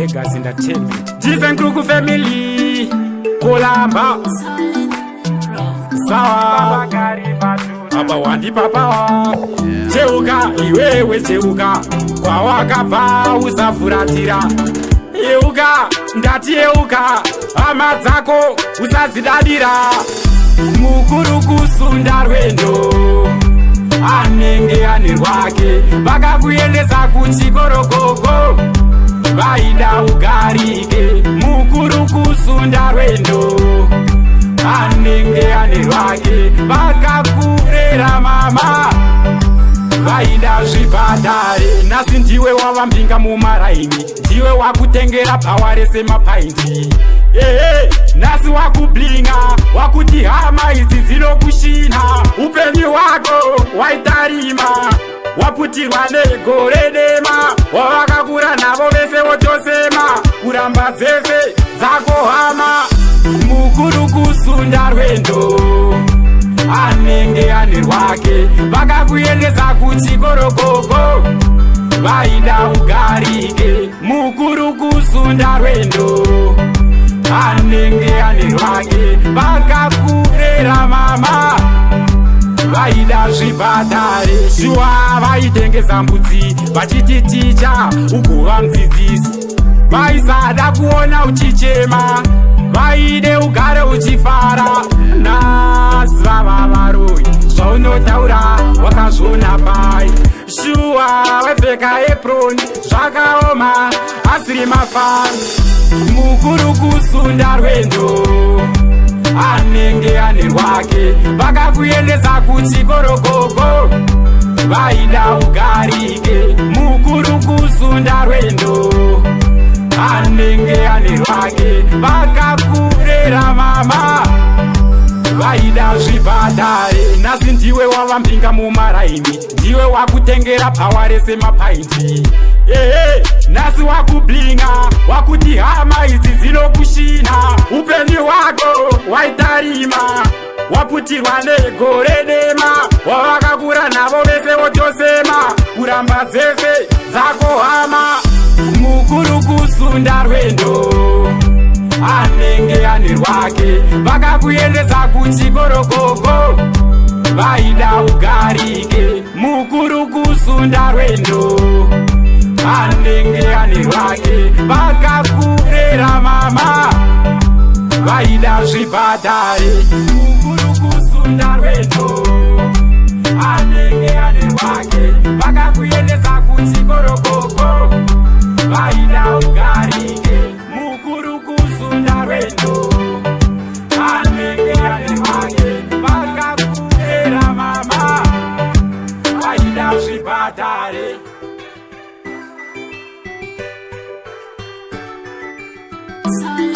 Legacy Entertainment. Jizen Kruku Family Kolamba Sawa Papa wandi papa Cheuka iwewe cheuka Kwa wakava usafuratira Yeuka ndati yeuka Hama dzako usazidadira Mukuru kusunda rwendo Anenge ane rwake Vakakuendesa kuchikorogogo Vaida ugarike Mukuru kusunda rwendo Anenge ane rwake Vakakurera mama Vaida zvibhadhare Nasi ndiwe wavambinga mumaraini Ndiwe wakutengera paware semapaindi Nasi wakublinga Wakuti hama idzi dzinokushina Upenyu wako waitarima Waputirwa negore dema Wavakakura navo vese votosema Kuramba dzese dzako hama Mukuru kusunda rwendo Anenge ane rwake Vakakuendesa kuchikorogogo Vaida ugarike Mukuru kusunda rwendo Anenge ane rwake Vakakurera mama Vaida zvibhadhare Shuwa vaitengesa mbudzi Vachiti ticha ugova mudzidzisi Vaisada kuona uchichema Vaide ugare uchifara Nasi vava varoi Zvaunotaura wakazvona pai Shuwa wepfeka eproni Zvakaoma asiri mafani Mukuru kusunda rwendo Anenge ane rwake Vakakuendesa kuchikorogogo Vaida ugarike Mukuru kusunda rwendo Anenge ane rwake Vakakurera mama Vaida zvibhadhare Nasi ndiwe wavambinga mumaraini Ndiwe wakutengera paware semapaindi Nasi wakublinga Wakuti hama idzi dzinokushina Upenyu wako waitarima Waputirwa negore dema Wavakakura navo vese votosema Kuramba dzese dzako hama Mukuru kusunda rwendo Anenge ane rwake Vakakuendesa kuchikorogogo Vaida ugarike Mukuru kusunda rwendo Anenge ane rwake Vakakurera mama Vaida zvibhadhare Mukuru kusunda rwendo Anenge ane rwake Vakakuendesa kuchikorogogo Vaida ugarike Mukuru kusunda rwendo Anenge ane rwake Vakakurera mama Vaida zvibhadhare Silent